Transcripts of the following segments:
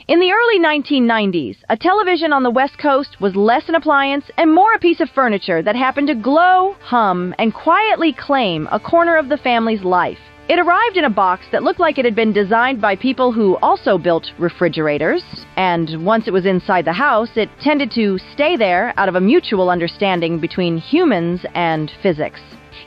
In the early 1990s, a television on the West Coast was less an appliance and more a piece of furniture that happened to glow, hum, and quietly claim a corner of the family's life. It arrived in a box that looked like it had been designed by people who also built refrigerators, and once it was inside the house, it tended to stay there out of a mutual understanding between humans and physics.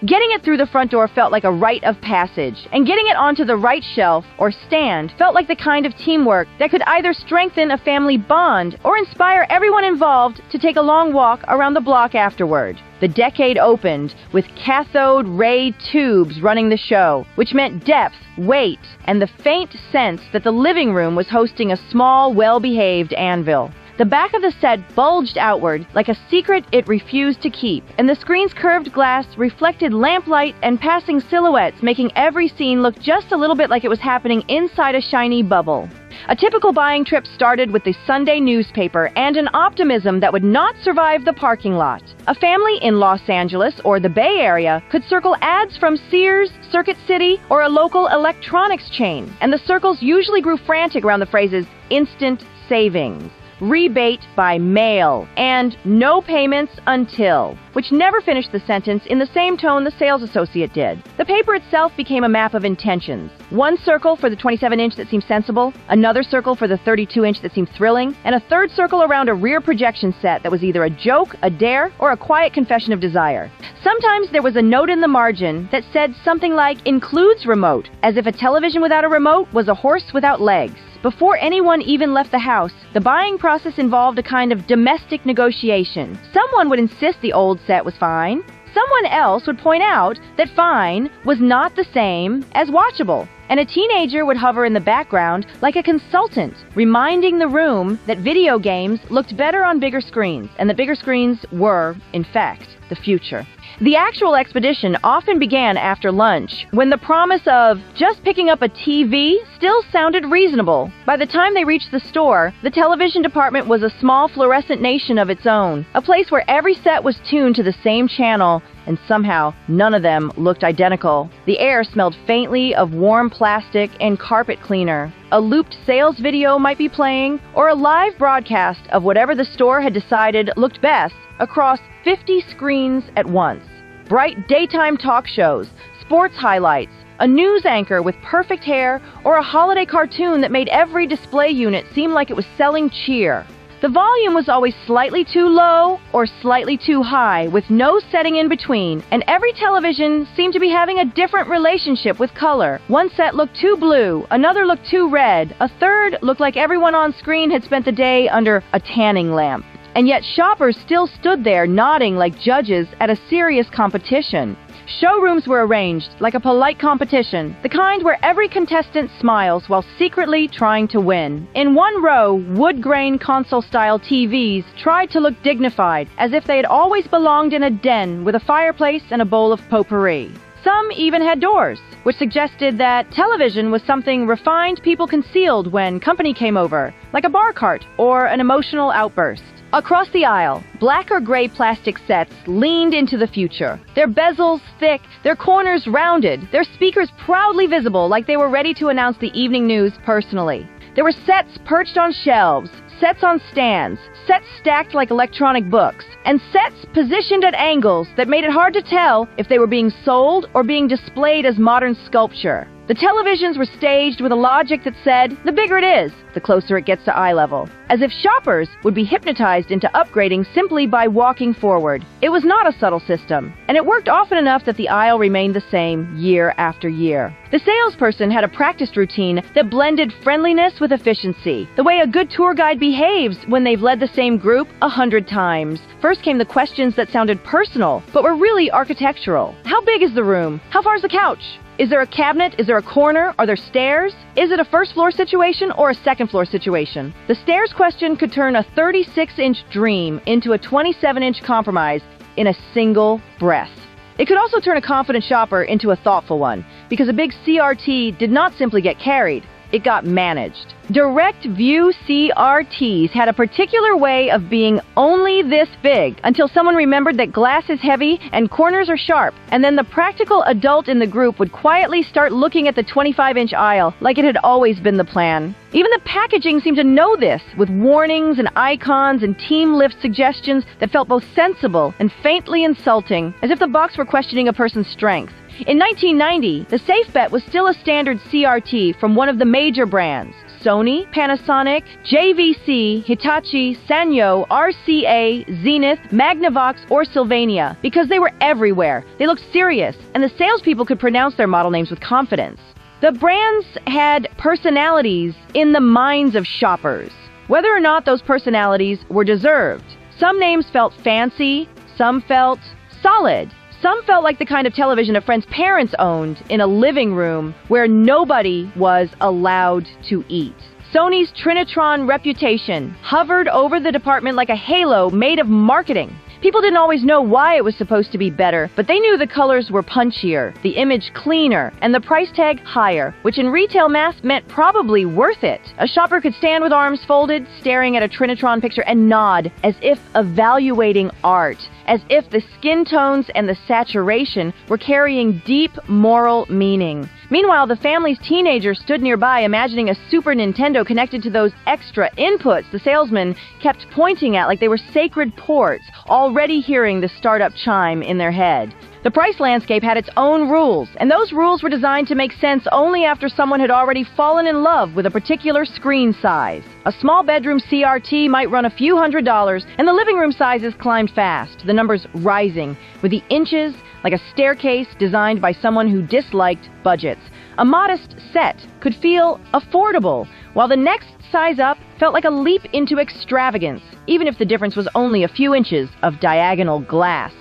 Getting it through the front door felt like a rite of passage, and getting it onto the right shelf or stand felt like the kind of teamwork that could either strengthen a family bond or inspire everyone involved to take a long walk around the block afterward. The decade opened with cathode ray tubes running the show, which meant depth, weight, and the faint sense that the living room was hosting a small, well-behaved anvil. The back of the set bulged outward like a secret it refused to keep, and the screen's curved glass reflected lamplight and passing silhouettes, making every scene look just a little bit like it was happening inside a shiny bubble. A typical buying trip started with the Sunday newspaper and an optimism that would not survive the parking lot. A family in Los Angeles or the Bay Area could circle ads from Sears, Circuit City, or a local electronics chain, and the circles usually grew frantic around the phrases instant savings, rebate by mail, and no payments until, which never finished the sentence in the same tone the sales associate did. The paper itself became a map of intentions. One circle for the 27-inch that seemed sensible, another circle for the 32-inch that seemed thrilling, and a third circle around a rear projection set that was either a joke, a dare, or a quiet confession of desire. Sometimes there was a note in the margin that said something like includes remote, as if a television without a remote was a horse without legs. Before anyone even left the house, the buying process involved a kind of domestic negotiation. Someone would insist the old set was fine. Someone else would point out that fine was not the same as watchable. And a teenager would hover in the background like a consultant, reminding the room that video games looked better on bigger screens, and that bigger screens were, in fact, the future. The actual expedition often began after lunch, when the promise of just picking up a TV still sounded reasonable. By the time they reached the store, the television department was a small fluorescent nation of its own, a place where every set was tuned to the same channel, and somehow none of them looked identical. The air smelled faintly of warm plastic and carpet cleaner. A looped sales video might be playing, or a live broadcast of whatever the store had decided looked best across 50 screens at once. Bright daytime talk shows, sports highlights, a news anchor with perfect hair, or a holiday cartoon that made every display unit seem like it was selling cheer. The volume was always slightly too low or slightly too high, with no setting in between, and every television seemed to be having a different relationship with color. One set looked too blue, another looked too red, a third looked like everyone on screen had spent the day under a tanning lamp. And yet shoppers still stood there nodding like judges at a serious competition. Showrooms were arranged like a polite competition, the kind where every contestant smiles while secretly trying to win. In one row, wood-grain console-style TVs tried to look dignified, as if they had always belonged in a den with a fireplace and a bowl of potpourri. Some even had doors, which suggested that television was something refined people concealed when company came over, like a bar cart or an emotional outburst. Across the aisle, black or gray plastic sets leaned into the future, their bezels thick, their corners rounded, their speakers proudly visible like they were ready to announce the evening news personally. There were sets perched on shelves, sets on stands, sets stacked like electronic books, and sets positioned at angles that made it hard to tell if they were being sold or being displayed as modern sculpture. The televisions were staged with a logic that said, the bigger it is, the closer it gets to eye level, as if shoppers would be hypnotized into upgrading simply by walking forward. It was not a subtle system, and it worked often enough that the aisle remained the same year after year. The salesperson had a practiced routine that blended friendliness with efficiency, the way a good tour guide behaves when they've led the same group 100 times. First came the questions that sounded personal, but were really architectural. How big is the room? How far is the couch? Is there a cabinet? Is there a corner? Are there stairs? Is it a first-floor situation or a second-floor situation? The stairs question could turn a 36-inch dream into a 27-inch compromise in a single breath. It could also turn a confident shopper into a thoughtful one, because a big CRT did not simply get carried. it got managed. Direct view CRTs had a particular way of being only this big until someone remembered that glass is heavy and corners are sharp, and then the practical adult in the group would quietly start looking at the 25-inch aisle like it had always been the plan. Even the packaging seemed to know this, with warnings and icons and team lift suggestions that felt both sensible and faintly insulting, as if the box were questioning a person's strength. In 1990, the safe bet was still a standard CRT from one of the major brands: Sony, Panasonic, JVC, Hitachi, Sanyo, RCA, Zenith, Magnavox, or Sylvania, because they were everywhere. They looked serious, and the salespeople could pronounce their model names with confidence. The brands had personalities in the minds of shoppers, whether or not those personalities were deserved. Some names felt fancy, some felt solid. Some felt like the kind of television a friend's parents owned in a living room where nobody was allowed to eat. Sony's Trinitron reputation hovered over the department like a halo made of marketing. People didn't always know why it was supposed to be better, but they knew the colors were punchier, the image cleaner, and the price tag higher, which in retail math meant probably worth it. A shopper could stand with arms folded, staring at a Trinitron picture and nod as if evaluating art, as if the skin tones and the saturation were carrying deep moral meaning. Meanwhile, the family's teenager stood nearby, imagining a Super Nintendo connected to those extra inputs the salesman kept pointing at like they were sacred ports, already hearing the startup chime in their head. The price landscape had its own rules, and those rules were designed to make sense only after someone had already fallen in love with a particular screen size. A small bedroom CRT might run a few $100s, and the living room sizes climbed fast, the numbers rising, with the inches like a staircase designed by someone who disliked budgets. A modest set could feel affordable, while the next size up felt like a leap into extravagance, even if the difference was only a few inches of diagonal glass.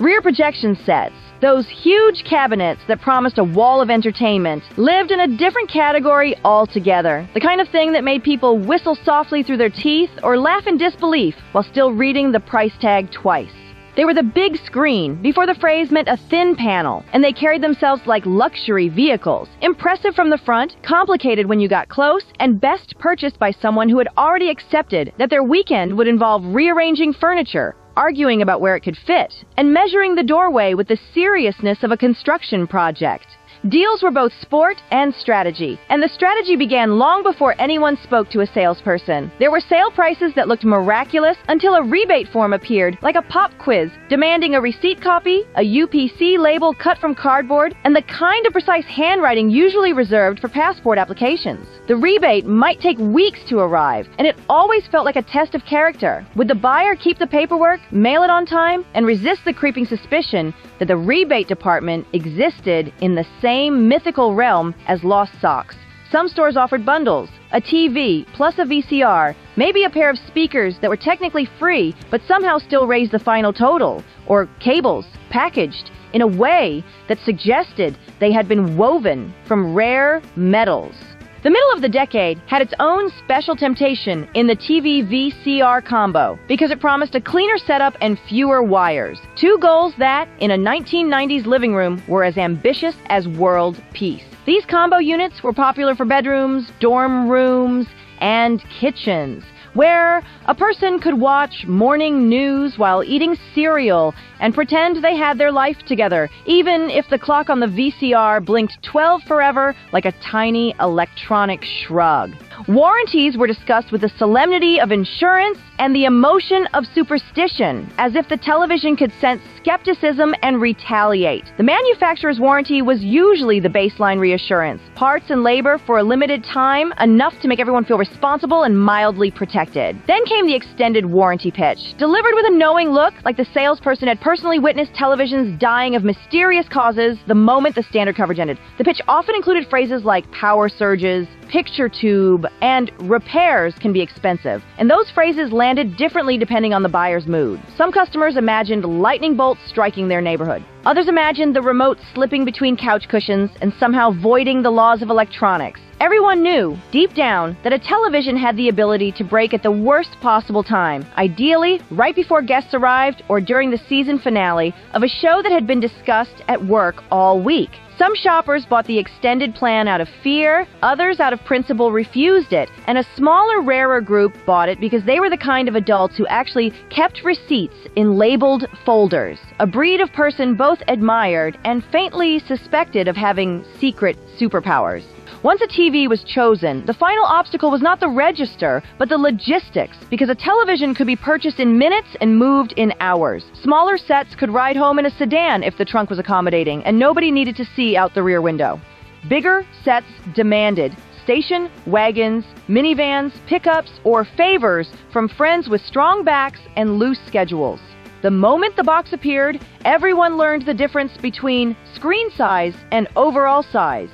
Rear projection sets, those huge cabinets that promised a wall of entertainment, lived in a different category altogether. The kind of thing that made people whistle softly through their teeth or laugh in disbelief while still reading the price tag twice. They were the big screen before the phrase meant a thin panel, and they carried themselves like luxury vehicles. Impressive from the front, complicated when you got close, and best purchased by someone who had already accepted that their weekend would involve rearranging furniture, arguing about where it could fit, and measuring the doorway with the seriousness of a construction project. Deals were both sport and strategy, and the strategy began long before anyone spoke to a salesperson. There were sale prices that looked miraculous until a rebate form appeared, like a pop quiz, demanding a receipt copy, a UPC label cut from cardboard, and the kind of precise handwriting usually reserved for passport applications. The rebate might take weeks to arrive, and it always felt like a test of character. Would the buyer keep the paperwork, mail it on time, and resist the creeping suspicion that the rebate department existed in the same mythical realm as lost socks? Some stores offered bundles, a TV plus a VCR, maybe a pair of speakers that were technically free but somehow still raised the final total, or cables packaged in a way that suggested they had been woven from rare metals. The middle of the decade had its own special temptation in the TV VCR combo because it promised a cleaner setup and fewer wires. Two goals that, in a 1990s living room, were as ambitious as world peace. These combo units were popular for bedrooms, dorm rooms, and kitchens, where a person could watch morning news while eating cereal and pretend they had their life together, even if the clock on the VCR blinked 12 forever like a tiny electronic shrug. Warranties were discussed with the solemnity of insurance and the emotion of superstition, as if the television could sense skepticism and retaliate. The manufacturer's warranty was usually the baseline reassurance, parts and labor for a limited time, enough to make everyone feel responsible and mildly protected. Then came the extended warranty pitch, delivered with a knowing look, like the salesperson had personally witnessed televisions dying of mysterious causes the moment the standard coverage ended. The pitch often included phrases like power surges, picture tube, and repairs can be expensive, and those phrases landed differently depending on the buyer's mood. Some customers imagined lightning bolts striking their neighborhood. Others imagined the remote slipping between couch cushions and somehow voiding the laws of electronics. Everyone knew, deep down, that a television had the ability to break at the worst possible time, ideally right before guests arrived or during the season finale of a show that had been discussed at work all week. Some shoppers bought the extended plan out of fear, others out of principle refused it, and a smaller, rarer group bought it because they were the kind of adults who actually kept receipts in labeled folders, a breed of person both admired and faintly suspected of having secret superpowers. Once a TV was chosen, the final obstacle was not the register, but the logistics, because a television could be purchased in minutes and moved in hours. Smaller sets could ride home in a sedan if the trunk was accommodating, and nobody needed to see out the rear window. Bigger sets demanded station wagons, minivans, pickups, or favors from friends with strong backs and loose schedules. The moment the box appeared, everyone learned the difference between screen size and overall size.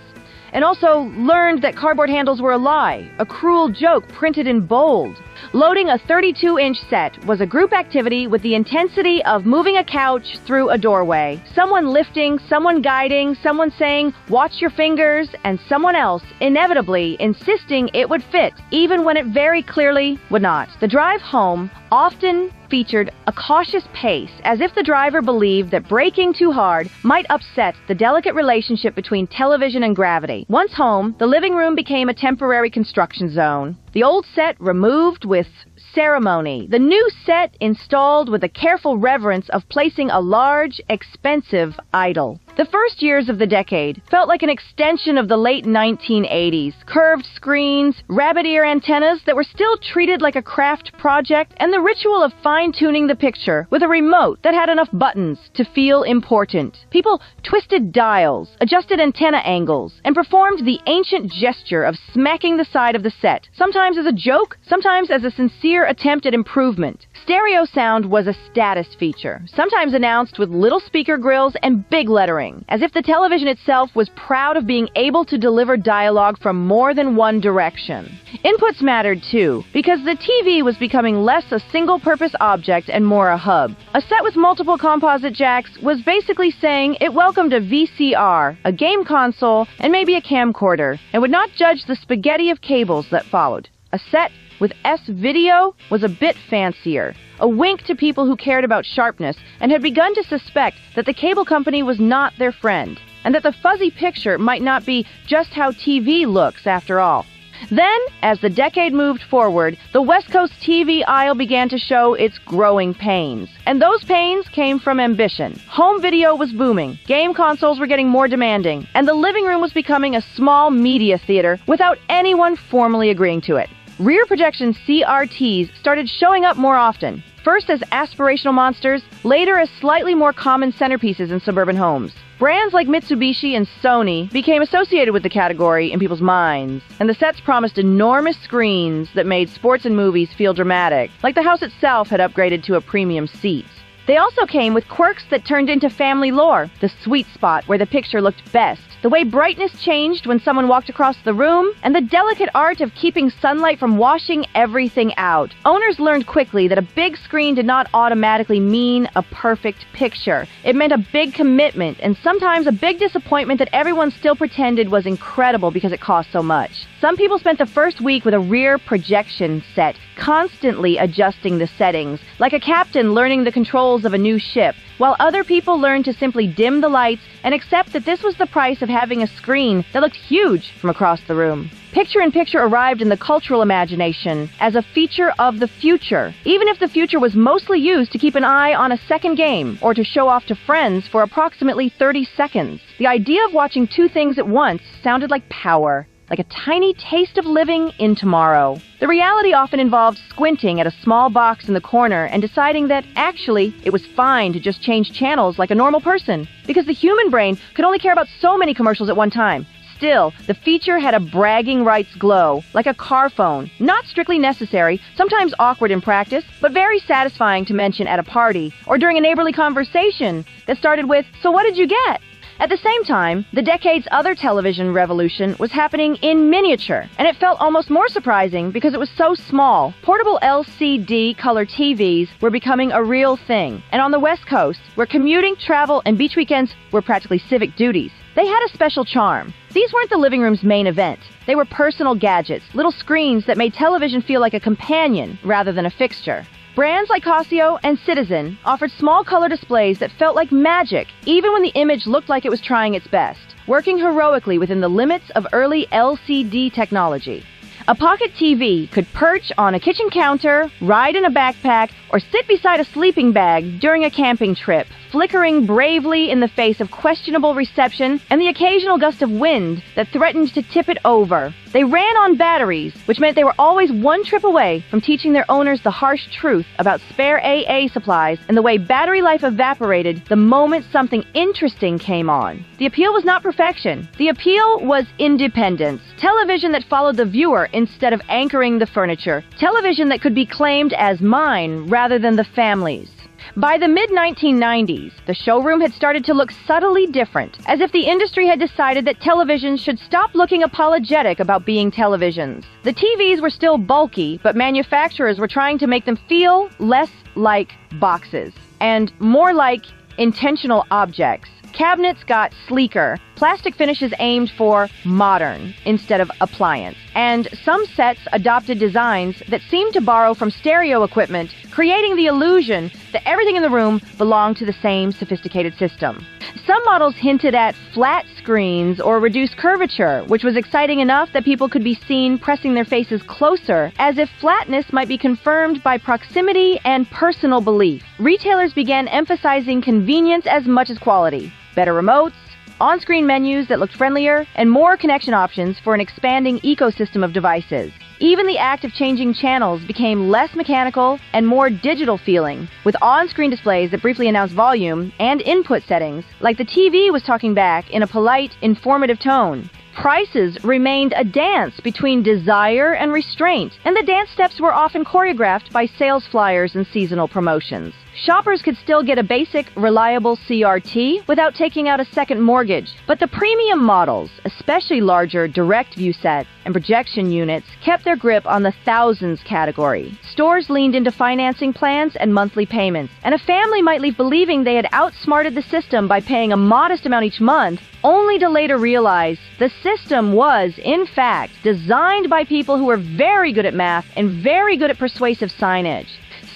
And also learned that cardboard handles were a lie, a cruel joke printed in bold. Loading a 32-inch set was a group activity with the intensity of moving a couch through a doorway. Someone lifting, someone guiding, someone saying, "Watch your fingers," and someone else inevitably insisting it would fit, even when it very clearly would not. The drive home often featured a cautious pace, as if the driver believed that braking too hard might upset the delicate relationship between television and gravity. Once home, the living room became a temporary construction zone. The old set removed with ceremony. The new set installed with the careful reverence of placing a large, expensive idol. The first years of the decade felt like an extension of the late 1980s. Curved screens, rabbit ear antennas that were still treated like a craft project, and the ritual of fine-tuning the picture with a remote that had enough buttons to feel important. People twisted dials, adjusted antenna angles, and performed the ancient gesture of smacking the side of the set, sometimes as a joke, sometimes as a sincere attempt at improvement. Stereo sound was a status feature, sometimes announced with little speaker grills and big lettering, as if the television itself was proud of being able to deliver dialogue from more than one direction. Inputs mattered too, because the TV was becoming less a single-purpose object and more a hub. A set with multiple composite jacks was basically saying it welcomed a VCR, a game console, and maybe a camcorder, and would not judge the spaghetti of cables that followed. A set with S-video was a bit fancier, a wink to people who cared about sharpness and had begun to suspect that the cable company was not their friend, and that the fuzzy picture might not be just how TV looks after all. Then, as the decade moved forward, the West Coast TV aisle began to show its growing pains. And those pains came from ambition. Home video was booming, game consoles were getting more demanding, and the living room was becoming a small media theater without anyone formally agreeing to it. Rear projection CRTs started showing up more often, first as aspirational monsters, later as slightly more common centerpieces in suburban homes. Brands like Mitsubishi and Sony became associated with the category in people's minds, and the sets promised enormous screens that made sports and movies feel dramatic, like the house itself had upgraded to a premium seat. They also came with quirks that turned into family lore, the sweet spot where the picture looked best, the way brightness changed when someone walked across the room, and the delicate art of keeping sunlight from washing everything out. Owners learned quickly that a big screen did not automatically mean a perfect picture. It meant a big commitment, and sometimes a big disappointment that everyone still pretended was incredible because it cost so much. Some people spent the first week with a rear projection set, constantly adjusting the settings, like a captain learning the controls of a new ship, while other people learned to simply dim the lights and accept that this was the price of having a screen that looked huge from across the room. Picture-in-picture arrived in the cultural imagination as a feature of the future, even if the future was mostly used to keep an eye on a second game or to show off to friends for approximately 30 seconds. The idea of watching two things at once sounded like power, like a tiny taste of living in tomorrow. The reality often involved squinting at a small box in the corner and deciding that, actually, it was fine to just change channels like a normal person, because the human brain could only care about so many commercials at one time. Still, the feature had a bragging rights glow, like a car phone, not strictly necessary, sometimes awkward in practice, but very satisfying to mention at a party or during a neighborly conversation that started with, "So what did you get?" At the same time, the decade's other television revolution was happening in miniature, and it felt almost more surprising because it was so small. Portable LCD color TVs were becoming a real thing, and on the West Coast, where commuting, travel, and beach weekends were practically civic duties, they had a special charm. These weren't the living room's main event. They were personal gadgets, little screens that made television feel like a companion rather than a fixture. Brands like Casio and Citizen offered small color displays that felt like magic, even when the image looked like it was trying its best. working heroically within the limits of early LCD technology. A pocket TV could perch on a kitchen counter, ride in a backpack, or sit beside a sleeping bag during a camping trip, flickering bravely in the face of questionable reception and the occasional gust of wind that threatened to tip it over. They ran on batteries, which meant they were always one trip away from teaching their owners the harsh truth about spare AA supplies and the way battery life evaporated the moment something interesting came on. The appeal was not perfection. The appeal was independence. Television that followed the viewer instead of anchoring the furniture. Television that could be claimed as mine rather than the family's. By the mid-1990s, the showroom had started to look subtly different, as if the industry had decided that televisions should stop looking apologetic about being televisions. The TVs were still bulky, but manufacturers were trying to make them feel less like boxes and more like intentional objects. Cabinets got sleeker, plastic finishes aimed for modern instead of appliance, and some sets adopted designs that seemed to borrow from stereo equipment, creating the illusion that everything in the room belonged to the same sophisticated system. Some models hinted at flat screens or reduced curvature, which was exciting enough that people could be seen pressing their faces closer, as if flatness might be confirmed by proximity and personal belief. Retailers began emphasizing convenience as much as quality. Better remotes, on-screen menus that looked friendlier, and more connection options for an expanding ecosystem of devices. Even the act of changing channels became less mechanical and more digital feeling, with on-screen displays that briefly announced volume and input settings, like the TV was talking back in a polite, informative tone. Prices remained a dance between desire and restraint, and the dance steps were often choreographed by sales flyers and seasonal promotions. Shoppers could still get a basic, reliable CRT without taking out a second mortgage, but the premium models, especially larger direct view sets and projection units, kept their grip on the thousands category. Stores leaned into financing plans and monthly payments, and a family might leave believing they had outsmarted the system by paying a modest amount each month, only to later realize the system was, in fact, designed by people who were very good at math and very good at persuasive signage.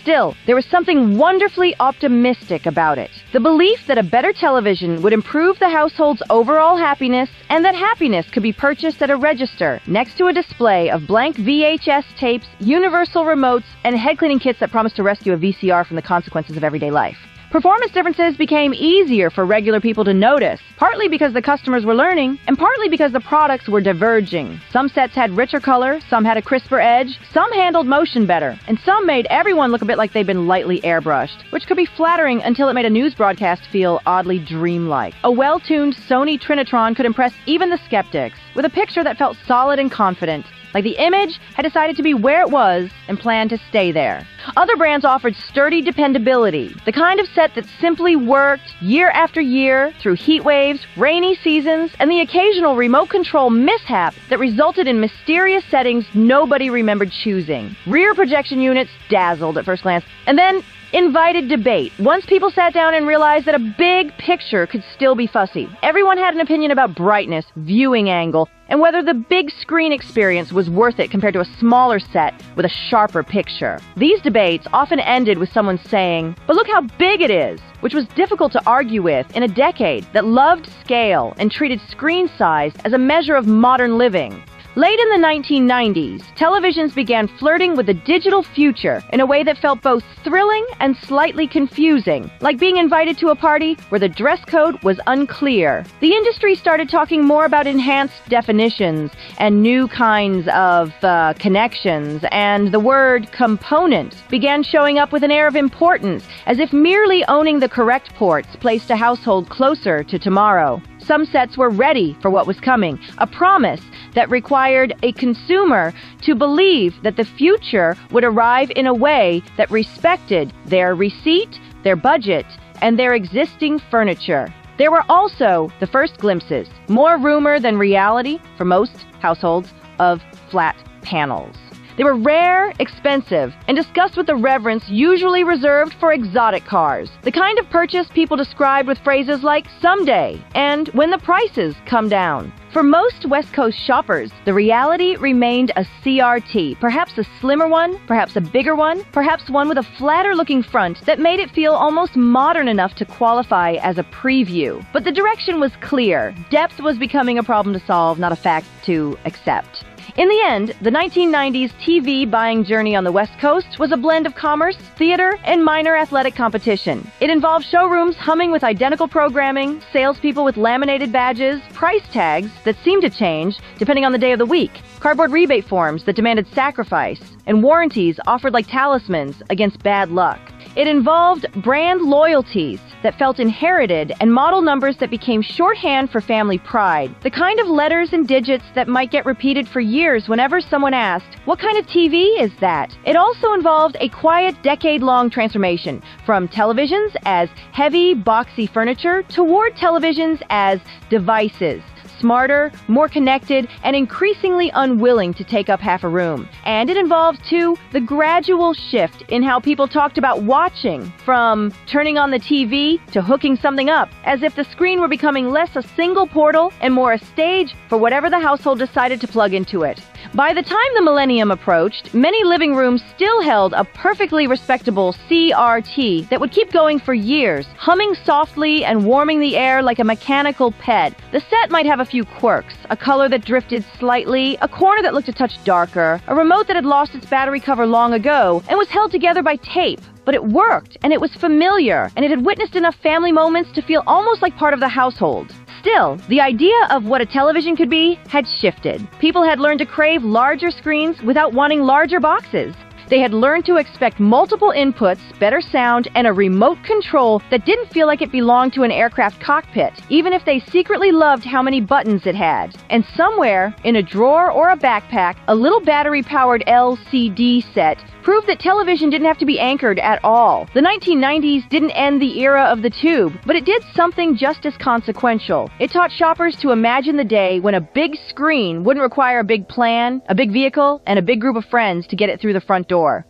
Still, there was something wonderfully optimistic about it. The belief that a better television would improve the household's overall happiness, and that happiness could be purchased at a register next to a display of blank VHS tapes, universal remotes, and head cleaning kits that promised to rescue a VCR from the consequences of everyday life. Performance differences became easier for regular people to notice, partly because the customers were learning, and partly because the products were diverging. Some sets had richer color, some had a crisper edge, some handled motion better, and some made everyone look a bit like they'd been lightly airbrushed, which could be flattering until it made a news broadcast feel oddly dreamlike. A well-tuned Sony Trinitron could impress even the skeptics, with a picture that felt solid and confident, like the image had decided to be where it was and planned to stay there. Other brands offered sturdy dependability, the kind of set that simply worked year after year through heat waves, rainy seasons, and the occasional remote control mishap that resulted in mysterious settings nobody remembered choosing. Rear projection units dazzled at first glance, and then invited debate once people sat down and realized that a big picture could still be fussy. Everyone had an opinion about brightness, viewing angle, and whether the big screen experience was worth it compared to a smaller set with a sharper picture. These debates often ended with someone saying, "But look how big it is," which was difficult to argue with in a decade that loved scale and treated screen size as a measure of modern living. Late in the 1990s, televisions began flirting with the digital future in a way that felt both thrilling and slightly confusing, like being invited to a party where the dress code was unclear. The industry started talking more about enhanced definitions and new kinds of connections, and the word component began showing up with an air of importance, as if merely owning the correct ports placed a household closer to tomorrow. Some sets were ready for what was coming, a promise that required a consumer to believe that the future would arrive in a way that respected their receipt, their budget, and their existing furniture. There were also the first glimpses, more rumor than reality for most households, of flat panels. They were rare, expensive, and discussed with the reverence usually reserved for exotic cars. The kind of purchase people described with phrases like someday and when the prices come down. For most West Coast shoppers, the reality remained a CRT, perhaps a slimmer one, perhaps a bigger one, perhaps one with a flatter-looking front that made it feel almost modern enough to qualify as a preview. But the direction was clear. Depth was becoming a problem to solve, not a fact to accept. In the end, the 1990s TV buying journey on the West Coast was a blend of commerce, theater, and minor athletic competition. It involved showrooms humming with identical programming, salespeople with laminated badges, price tags that seemed to change depending on the day of the week, cardboard rebate forms that demanded sacrifice, and warranties offered like talismans against bad luck. It involved brand loyalties that felt inherited and model numbers that became shorthand for family pride, the kind of letters and digits that might get repeated for years whenever someone asked, "What kind of TV is that?" It also involved a quiet decade-long transformation from televisions as heavy, boxy furniture toward televisions as devices. Smarter, more connected, and increasingly unwilling to take up half a room. And it involved, too, the gradual shift in how people talked about watching, from turning on the TV to hooking something up, as if the screen were becoming less a single portal and more a stage for whatever the household decided to plug into it. By the time the millennium approached, many living rooms still held a perfectly respectable CRT that would keep going for years, humming softly and warming the air like a mechanical pet. The set might have a few quirks, a color that drifted slightly, a corner that looked a touch darker, a remote that had lost its battery cover long ago and was held together by tape. But it worked, and it was familiar, and it had witnessed enough family moments to feel almost like part of the household. Still, the idea of what a television could be had shifted. People had learned to crave larger screens without wanting larger boxes. They had learned to expect multiple inputs, better sound, and a remote control that didn't feel like it belonged to an aircraft cockpit, even if they secretly loved how many buttons it had. And somewhere, in a drawer or a backpack, a little battery-powered LCD set proved that television didn't have to be anchored at all. The 1990s didn't end the era of the tube, but it did something just as consequential. It taught shoppers to imagine the day when a big screen wouldn't require a big plan, a big vehicle, and a big group of friends to get it through the front door.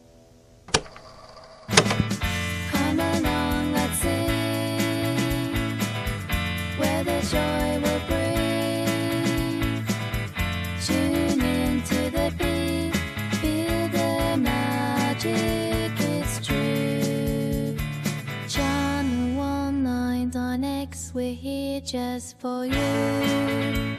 Come along, let's sing, where the joy will bring. Tune into the beat, feel the magic, it's true. Channel 199.X, we're here just for you.